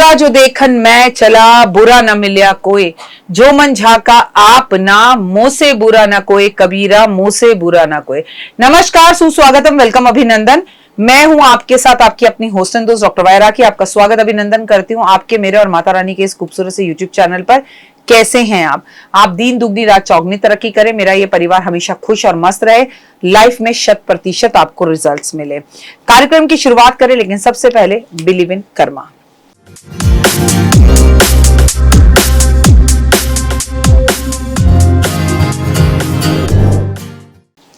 बुरा जो देखन मैं चला, बुरा न मिल्या कोई, जो मन झाका आप ना, मुंह से बुरा ना कोई, कबीरा मुंह से बुरा ना कोई। नमस्कार, सुस्वागतम, वेलकम, अभिनंदन। मैं हूं आपके साथ आपकी अपनी होस्ट एंड दोस्त डॉक्टर वायरा की। आपका स्वागत अभिनंदन करती हूं आपके, मेरे और माता रानी के इस खूबसूरत से यूट्यूब चैनल पर। कैसे हैं आप दिन दुगनी रात चौगनी तरक्की करें, मेरा ये परिवार हमेशा खुश और मस्त रहे, लाइफ में 100% आपको रिजल्ट्स मिले। कार्यक्रम की शुरुआत करें, लेकिन सबसे पहले बिलीव इन कर्मा।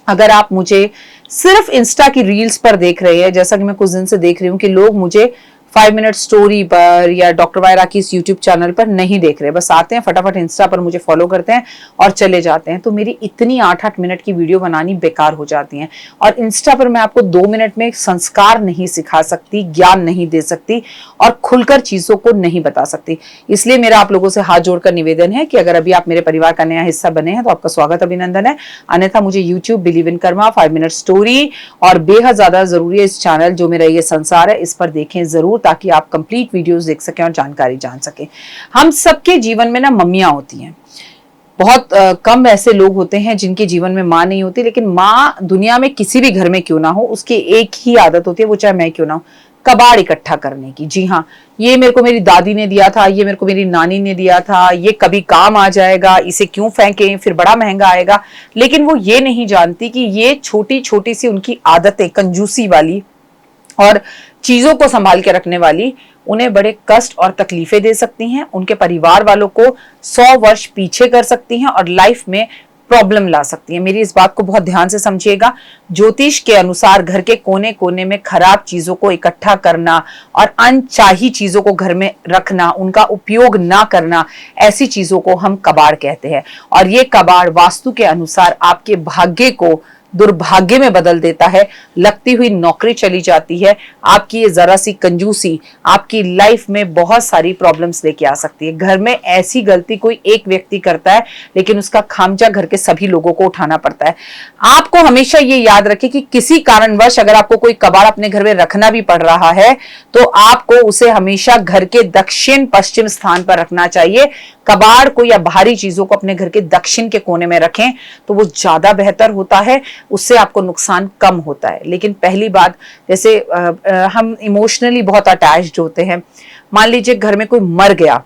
अगर आप मुझे सिर्फ इंस्टा की रील्स पर देख रहे हैं, जैसा कि मैं कुछ दिन से देख रही हूं कि लोग मुझे 5 मिनट स्टोरी पर या डॉक्टर वायरा की इस यूट्यूब चैनल पर नहीं देख रहे, बस आते हैं फटाफट इंस्टा पर मुझे फॉलो करते हैं और चले जाते हैं, तो मेरी इतनी 8-8 मिनट की वीडियो बनानी बेकार हो जाती है। और इंस्टा पर मैं आपको 2 मिनट में संस्कार नहीं सिखा सकती, ज्ञान नहीं दे सकती और खुलकर चीजों को नहीं बता सकती। इसलिए मेरा आप लोगों से हाथ जोड़कर निवेदन है कि अगर अभी आप मेरे परिवार का नया हिस्सा बने हैं तो आपका स्वागत अभिनंदन है, अन्यथा मुझे YouTube believe in Karma, 5 minute story और बेहद ज्यादा जरूरी है इस चैनल जो मेरा ये संसार है, इस पर देखें जरूर, ताकि आप कंप्लीट वीडियोस देख सकें और जानकारी जान सकें। हम सबके जीवन में ना मम्मियां होती हैं, बहुत कम ऐसे लोग होते हैं जिनके जीवन में माँ नहीं होती, लेकिन माँ दुनिया में किसी भी घर में क्यों ना हो, उसकी एक ही आदत होती है, वो चाहे मैं क्यों ना हूं, कबाड़ इकट्ठा करने की। जी हाँ, ये मेरे को मेरी दादी ने दिया था, ये मेरे को मेरी नानी ने दिया था, ये कभी काम आ जाएगा, इसे क्यों फेंकें, फिर बड़ा महंगा आएगा। लेकिन वो ये नहीं जानती कि ये छोटी छोटी सी उनकी आदतें, कंजूसी वाली और चीजों को संभाल के रखने वाली, उन्हें बड़े कष्ट और तकलीफें दे सकती हैं, उनके परिवार वालों को 100 वर्ष पीछे कर सकती हैं और लाइफ में प्रॉब्लम ला सकती है। मेरी इस बात को बहुत ध्यान से समझिएगा। ज्योतिष के अनुसार घर के कोने कोने में खराब चीजों को इकट्ठा करना और अनचाही चीजों को घर में रखना, उनका उपयोग ना करना, ऐसी चीजों को हम कबाड़ कहते हैं। और ये कबाड़ वास्तु के अनुसार आपके भाग्य को दुर्भाग्य में बदल देता है, लगती हुई नौकरी चली जाती है, आपकी ये जरा सी कंजूसी आपकी लाइफ में बहुत सारी प्रॉब्लम्स लेके आ सकती है। घर में ऐसी गलती कोई एक व्यक्ति करता है, लेकिन उसका खामचा घर के सभी लोगों को उठाना पड़ता है। आपको हमेशा ये याद रखें कि किसी कारणवश अगर आपको कोई कबाड़ अपने घर में रखना भी पड़ रहा है, तो आपको उसे हमेशा घर के दक्षिण पश्चिम स्थान पर रखना चाहिए। कबाड़ को या भारी चीजों को अपने घर के दक्षिण के कोने में रखें तो वो ज्यादा बेहतर होता है, उससे आपको नुकसान कम होता है। लेकिन पहली बात, जैसे हम इमोशनली बहुत अटैच्ड होते हैं, मान लीजिए घर में कोई मर गया,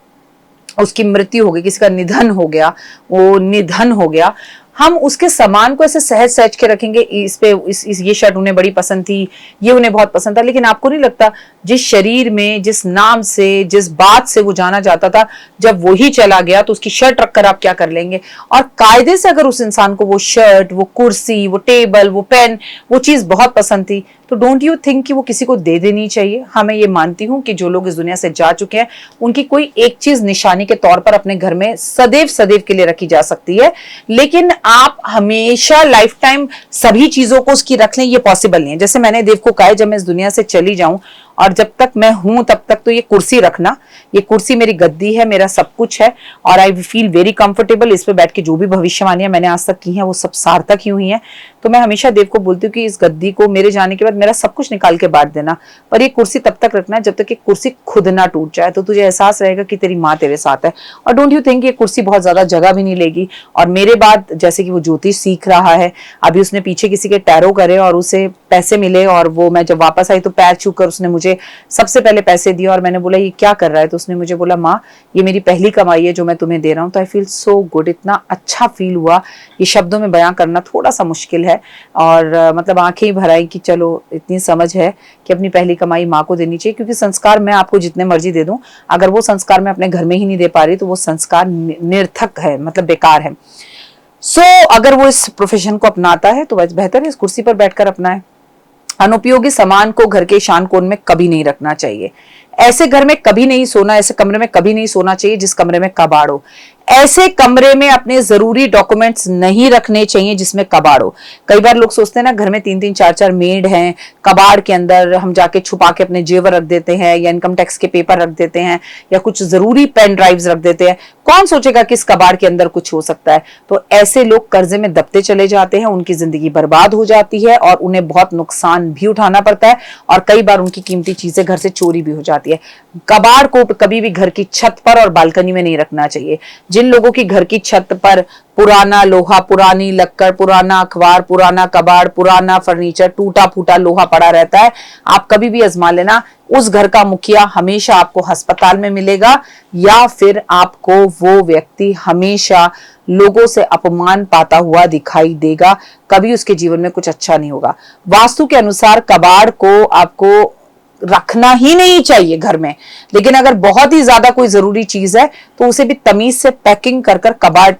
उसकी मृत्यु हो गई, किसी का निधन हो गया, वो निधन हो गया, हम उसके सामान को ऐसे सहज सहज के रखेंगे। इस पे ये शर्ट उन्हें बड़ी पसंद थी, ये उन्हें बहुत पसंद था, लेकिन आपको नहीं लगता जिस शरीर में, जिस नाम से, जिस बात से वो जाना जाता था, जब वो ही चला गया तो उसकी शर्ट रखकर आप क्या कर लेंगे? और कायदे से अगर उस इंसान को वो शर्ट, वो कुर्सी, वो टेबल, वो पेन, वो चीज बहुत पसंद थी, तो डोंट यू थिंक कि वो किसी को दे देनी चाहिए? हाँ, मैं ये मानती हूँ कि जो लोग इस दुनिया से जा चुके हैं, उनकी कोई एक चीज निशानी के तौर पर अपने घर में सदैव सदैव के लिए रखी जा सकती है, लेकिन आप हमेशा लाइफ टाइम सभी चीजों को उसकी रख लें, ये पॉसिबल नहीं है। जैसे मैंने देव को कहा है, जब मैं इस दुनिया से चली जाऊं और जब तक मैं हूं तब तक तो ये कुर्सी रखना, ये कुर्सी मेरी गद्दी है, मेरा सब कुछ है और आई फील वेरी कंफर्टेबल। इस पे बैठ के जो भी भविष्यवाणियां मैंने आज तक की हैं वो सब सार्थक ही हुई हैं। तो मैं हमेशा देव को बोलती हूँ कि इस गद्दी को मेरे जाने के बाद मेरा सब कुछ निकाल के बांट देना, पर ये कुर्सी तब तक रखना जब तक ये कुर्सी खुद ना टूट जाए, तो तुझे एहसास रहेगा कि तेरी माँ तेरे साथ है। और डोंट यू थिंक ये कुर्सी बहुत ज्यादा जगह भी नहीं लेगी। और मेरे बाद जैसे कि वो ज्योतिष सीख रहा है, अभी उसने पीछे किसी के टैरो करे और उसे पैसे मिले, और वो मैं जब वापस आई तो पैर छू कर उसने मुझे सबसे पहले पैसे दिए और मैंने बोला ये क्या कर रहा है, तो उसने मुझे बोला माँ ये मेरी पहली कमाई है जो मैं तुम्हें दे रहा हूँ। तो आई फील सो गुड, इतना अच्छा फील हुआ, ये शब्दों में बयां करना थोड़ा सा मुश्किल है। और मतलब आंखें ही भर आई कि चलो इतनी समझ है कि अपनी पहली कमाई माँ को देनी चाहिए, क्योंकि संस्कार मैं आपको जितने मर्जी दे दूं, अगर वो संस्कार मैं अपने घर में ही नहीं दे पा रही तो वो संस्कार निरर्थक है, मतलब बेकार है। सो अगर वो इस प्रोफेशन को अपनाता है तो बेहतर है इस कुर्सी पर बैठकर अपनाए। अनुपयोगी सामान को घर के ईशान कोण में कभी नहीं रखना चाहिए। ऐसे घर में कभी नहीं सोना, ऐसे कमरे में कभी नहीं सोना चाहिए जिस कमरे में कबाड़ हो। ऐसे कमरे में अपने जरूरी डॉक्यूमेंट्स नहीं रखने चाहिए जिसमें कबाड़ हो। कई बार लोग सोचते हैं ना घर में 3-3 4-4 मेड हैं, कबाड़ के अंदर हम जाके छुपा के अपने जेवर रख देते हैं या इनकम टैक्स के पेपर रख देते हैं या कुछ जरूरी पेन ड्राइव्स रख देते हैं। कौन सोचेगा कि इस कबाड़ के अंदर कुछ हो सकता है। तो ऐसे लोग कर्जे में दबते चले जाते हैं, उनकी जिंदगी बर्बाद हो जाती है और उन्हें बहुत नुकसान भी उठाना पड़ता है और कई बार उनकी कीमती चीजें घर से चोरी भी हो जाती है। कबाड़ को कभी भी घर की छत पर और बालकनी में नहीं रखना चाहिए। जिन लोगों की घर की छत पर पुराना लोहा, पुरानी लक्कड़, पुराना अखबार, पुराना कबाड़, पुराना फर्नीचर, टूटा फूटा लोहा पड़ा रहता है, आप कभी भी आजमा लेना, उस घर का मुखिया हमेशा आपको अस्पताल में मिलेगा या फिर आपको वो व्यक्ति हमेशा लोगों से अपमान पाता हुआ दिखाई देगा। कभी उसके जीवन में कुछ अच्छा नहीं होगा। वास्तु के अनुसार कबाड़ को आपको रखना ही नहीं चाहिए घर में, लेकिन अगर बहुत ही ज्यादा कोई जरूरी चीज है तो उसे भी तमीज से पैकिंग कर कर कबाड़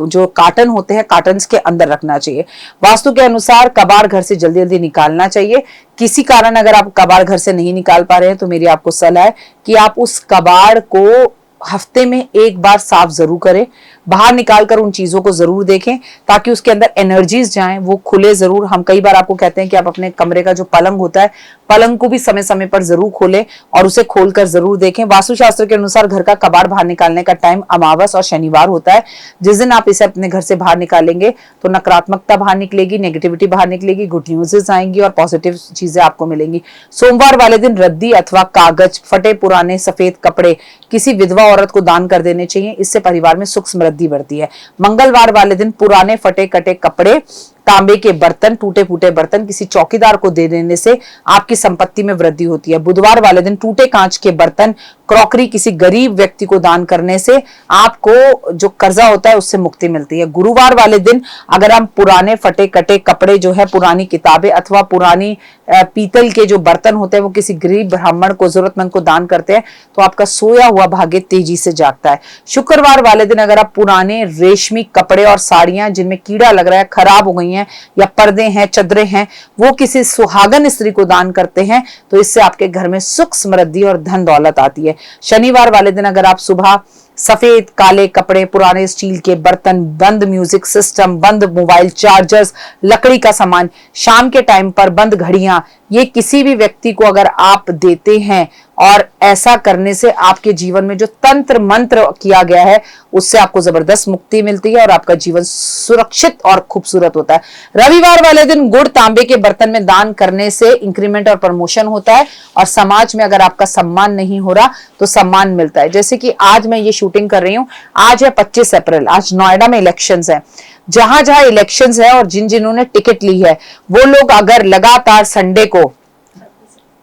जो कार्टन होते हैं कार्टन्स के अंदर रखना चाहिए। वास्तु के अनुसार कबाड़ घर से जल्दी जल्दी निकालना चाहिए। किसी कारण अगर आप कबाड़ घर से नहीं निकाल पा रहे हैं तो मेरी आपको सलाह है कि आप उस कबाड़ को हफ्ते में एक बार साफ जरूर करें, बाहर निकालकर उन चीजों को जरूर देखें ताकि उसके अंदर एनर्जीज जाएं, वो खुले जरूर। हम कई बार आपको कहते हैं कि आप अपने कमरे का जो पलंग होता है, पलंग को भी समय समय पर जरूर खोलें और उसे खोलकर जरूर देखें। वास्तुशास्त्र के अनुसार घर का कबाड़ बाहर निकालने का टाइम अमावस और शनिवार होता है। जिस दिन आप इसे अपने घर से बाहर निकालेंगे तो नकारात्मकता बाहर निकलेगी, नेगेटिविटी बाहर निकलेगी, गुड न्यूज़ आएंगी और पॉजिटिव चीजें आपको मिलेंगी। सोमवार वाले दिन रद्दी अथवा कागज, फटे पुराने सफेद कपड़े किसी विधवा औरत को दान कर देने चाहिए। इससे परिवार में सुख समृद्धि बढ़ती है। मंगलवार वाले दिन पुराने फटे कटे कपड़े, तांबे के बर्तन, टूटे फूटे बर्तन किसी चौकीदार को दे देने से आपकी संपत्ति में वृद्धि होती है। बुधवार वाले दिन टूटे कांच के बर्तन, क्रॉकरी किसी गरीब व्यक्ति को दान करने से आपको जो कर्जा होता है उससे मुक्ति मिलती है। गुरुवार वाले दिन अगर हम पुराने फटे कटे कपड़े जो है, पुरानी किताबें अथवा पुरानी पीतल के जो बर्तन होते हैं वो किसी गरीब ब्राह्मण को, जरूरतमंद को दान करते हैं तो आपका सोया हुआ भाग्य तेजी से जागता है। शुक्रवार वाले दिन अगर आप पुराने रेशमी कपड़े और साड़ियां जिनमें कीड़ा लग रहा है, खराब हो गई हैं या पर्दे हैं, चदरें हैं, वो किसी सुहागन स्त्री को दान करते हैं तो इससे आपके घर में सुख समृद्धि और धन दौलत आती है। शनिवार वाले दिन अगर आप सुबह सफेद काले कपड़े, पुराने स्टील के बर्तन, बंद म्यूजिक सिस्टम, बंद मोबाइल चार्जर्स, लकड़ी का सामान, शाम के टाइम पर बंद घड़ियां, ये किसी भी व्यक्ति को अगर आप देते हैं और ऐसा करने से आपके जीवन में जो तंत्र मंत्र किया गया है उससे आपको जबरदस्त मुक्ति मिलती है और आपका जीवन सुरक्षित और खूबसूरत होता है। रविवार वाले दिन गुड़ तांबे के बर्तन में दान करने से इंक्रीमेंट और प्रमोशन होता है और समाज में अगर आपका सम्मान नहीं हो रहा तो सम्मान मिलता है। जैसे कि आज मैं ये शूटिंग कर रही हूँ, आज है 25 अप्रैल, आज नोएडा में इलेक्शंस है। जहां जहां इलेक्शंस है और जिन्होंने टिकट ली है वो लोग अगर लगातार संडे को,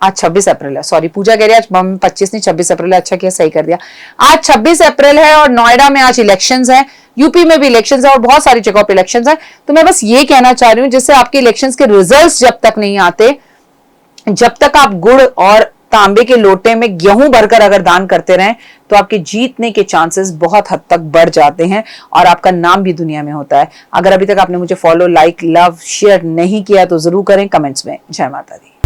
आज 26 अप्रैल है, सॉरी पूजा कह रही है, आज 25 नहीं 26 अप्रैल है, अच्छा किया सही कर दिया। आज 26 अप्रैल है और नोएडा में आज इलेक्शंस है, यूपी में भी इलेक्शंस है और बहुत सारी जगहों पे इलेक्शंस है। तो मैं बस ये कहना चाह रही हूँ जैसे आपके इलेक्शंस के रिजल्ट्स जब तक नहीं आते, जब तक आप गुड़ और तांबे के लोटे में गेहूं भरकर अगर दान करते रहें तो आपके जीतने के चांसेस बहुत हद तक बढ़ जाते हैं और आपका नाम भी दुनिया में होता है। अगर अभी तक आपने मुझे फॉलो, लाइक, लव, शेयर नहीं किया तो जरूर करें। कमेंट्स में जय माता दी।